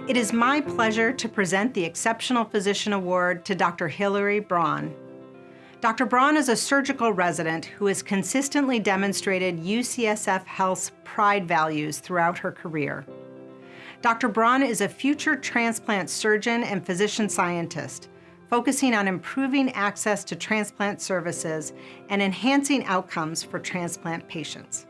It is my pleasure to present the Exceptional Physician Award to Dr. Hillary Braun. Dr. Braun is a surgical resident who has consistently demonstrated UCSF Health's pride values throughout her career. Dr. Braun is a future transplant surgeon and physician scientist, focusing on improving access to transplant services and enhancing outcomes for transplant patients.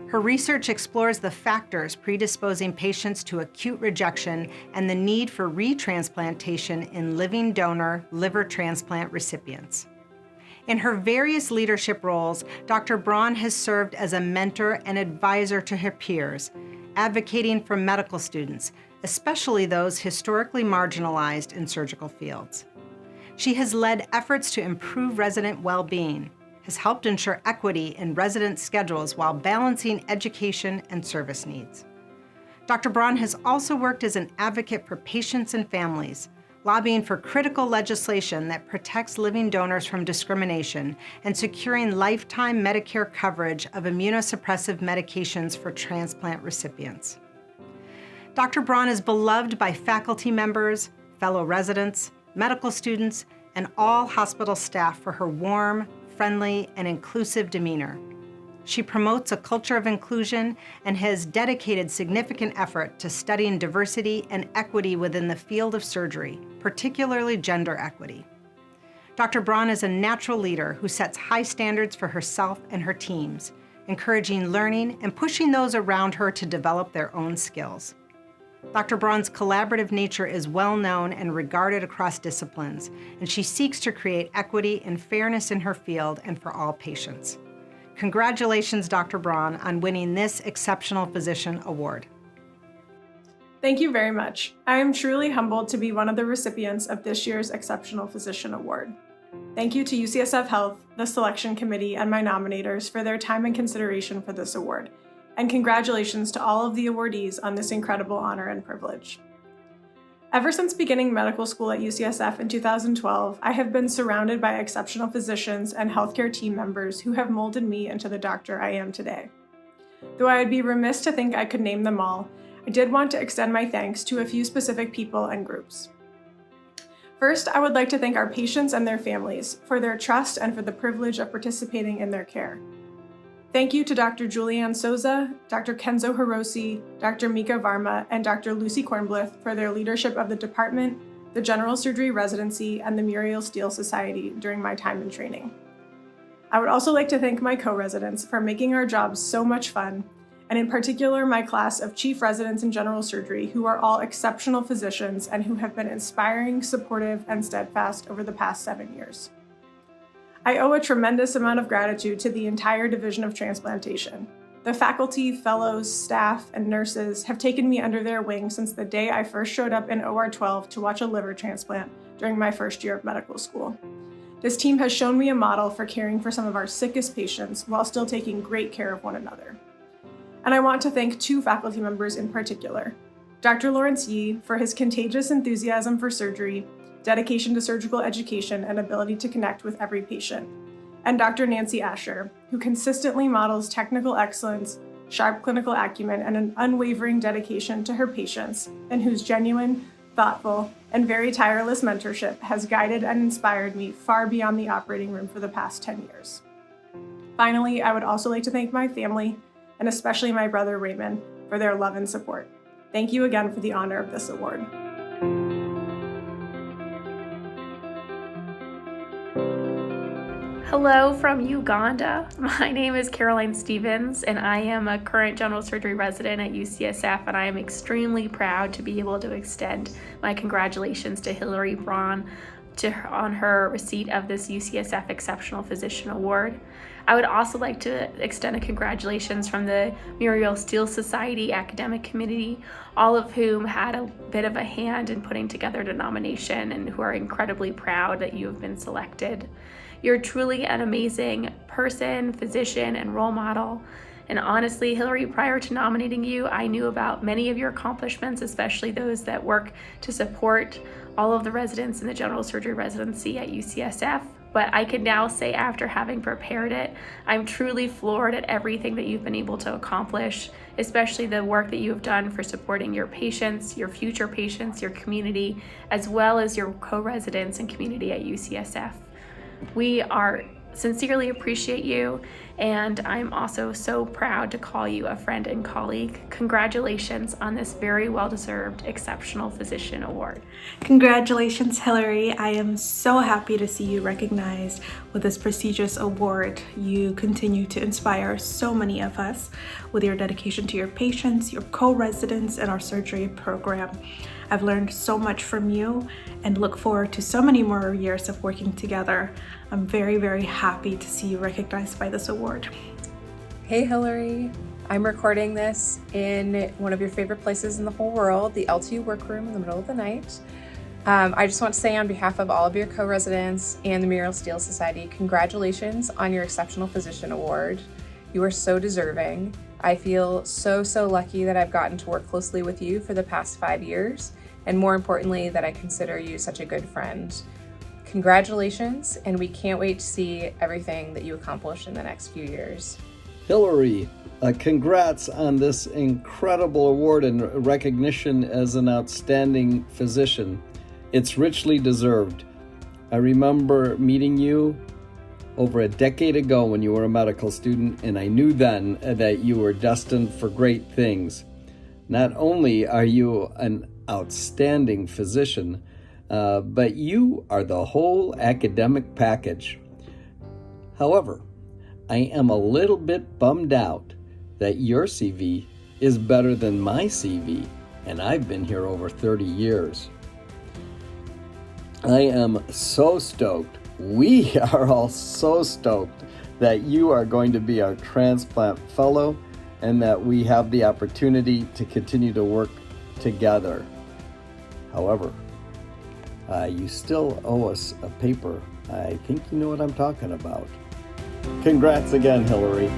Her research explores the factors predisposing patients to acute rejection and the need for retransplantation in living donor liver transplant recipients. In her various leadership roles, Dr. Braun has served as a mentor and advisor to her peers, advocating for medical students, especially those historically marginalized in surgical fields. She has led efforts to improve resident well-being, has helped ensure equity in resident schedules while balancing education and service needs. Dr. Braun has also worked as an advocate for patients and families, lobbying for critical legislation that protects living donors from discrimination and securing lifetime Medicare coverage of immunosuppressive medications for transplant recipients. Dr. Braun is beloved by faculty members, fellow residents, medical students, and all hospital staff for her warm, friendly, and inclusive demeanor. She promotes a culture of inclusion and has dedicated significant effort to studying diversity and equity within the field of surgery, particularly gender equity. Dr. Braun is a natural leader who sets high standards for herself and her teams, encouraging learning and pushing those around her to develop their own skills. Dr. Braun's collaborative nature is well known and regarded across disciplines, and she seeks to create equity and fairness in her field and for all patients. Congratulations, Dr. Braun, on winning this Exceptional Physician Award. Thank you very much. I am truly humbled to be one of the recipients of this year's Exceptional Physician Award. Thank you to UCSF Health, the selection committee, and my nominators for their time and consideration for this award. And congratulations to all of the awardees on this incredible honor and privilege. Ever since beginning medical school at UCSF in 2012, I have been surrounded by exceptional physicians and healthcare team members who have molded me into the doctor I am today. Though I would be remiss to think I could name them all, I did want to extend my thanks to a few specific people and groups. First, I would like to thank our patients and their families for their trust and for the privilege of participating in their care. Thank you to Dr. Julianne Souza, Dr. Kenzo Hiroshi, Dr. Mika Varma, and Dr. Lucy Kornblith for their leadership of the department, the General Surgery Residency, and the Muriel Steele Society during my time in training. I would also like to thank my co-residents for making our jobs so much fun, and in particular my class of chief residents in general surgery who are all exceptional physicians and who have been inspiring, supportive, and steadfast over the past 7 years. I owe a tremendous amount of gratitude to the entire Division of Transplantation. The faculty, fellows, staff, and nurses have taken me under their wing since the day I first showed up in OR 12 to watch a liver transplant during my first year of medical school. This team has shown me a model for caring for some of our sickest patients while still taking great care of one another. And I want to thank two faculty members in particular. Dr. Lawrence Yee for his contagious enthusiasm for surgery, dedication to surgical education, and ability to connect with every patient. And Dr. Nancy Asher, who consistently models technical excellence, sharp clinical acumen, and an unwavering dedication to her patients, and whose genuine, thoughtful, and very tireless mentorship has guided and inspired me far beyond the operating room for the past 10 years. Finally, I would also like to thank my family, and especially my brother Raymond, for their love and support. Thank you again for the honor of this award. Hello from Uganda. My name is Caroline Stevens, and I am a current general surgery resident at UCSF, and I am extremely proud to be able to extend my congratulations to Hillary Braun on her receipt of this UCSF Exceptional Physician Award. I would also like to extend a congratulations from the Muriel Steele Society Academic Committee, all of whom had a bit of a hand in putting together the nomination and who are incredibly proud that you have been selected. You're truly an amazing person, physician, and role model. And honestly, Hillary, prior to nominating you, I knew about many of your accomplishments, especially those that work to support all of the residents in the general surgery residency at UCSF. But I can now say, after having prepared it, I'm truly floored at everything that you've been able to accomplish, especially the work that you have done for supporting your patients, your future patients, your community, as well as your co-residents and community at UCSF. We sincerely appreciate you, and I'm also so proud to call you a friend and colleague. Congratulations on this very well-deserved Exceptional Physician Award. Congratulations, Hillary. I am so happy to see you recognized with this prestigious award. You continue to inspire so many of us with your dedication to your patients, your co-residents, and our surgery program. I've learned so much from you and look forward to so many more years of working together. I'm very, very happy to see you recognized by this award. Hey Hillary, I'm recording this in one of your favorite places in the whole world, the LTU workroom in the middle of the night. I just want to say on behalf of all of your co-residents and the Muriel Steele Society, congratulations on your Exceptional Physician Award. You are so deserving. I feel so lucky that I've gotten to work closely with you for the past 5 years, and more importantly, that I consider you such a good friend. Congratulations, and we can't wait to see everything that you accomplish in the next few years. Hillary, congrats on this incredible award and recognition as an outstanding physician. It's richly deserved. I remember meeting you over a decade ago when you were a medical student, and I knew then that you were destined for great things. Not only are you an outstanding physician, but you are the whole academic package. However, I am a little bit bummed out that your CV is better than my CV, and I've been here over 30 years. I am so stoked. We are all so stoked that you are going to be our transplant fellow and that we have the opportunity to continue to work together. However, you still owe us a paper. I think you know what I'm talking about. Congrats again, Hillary.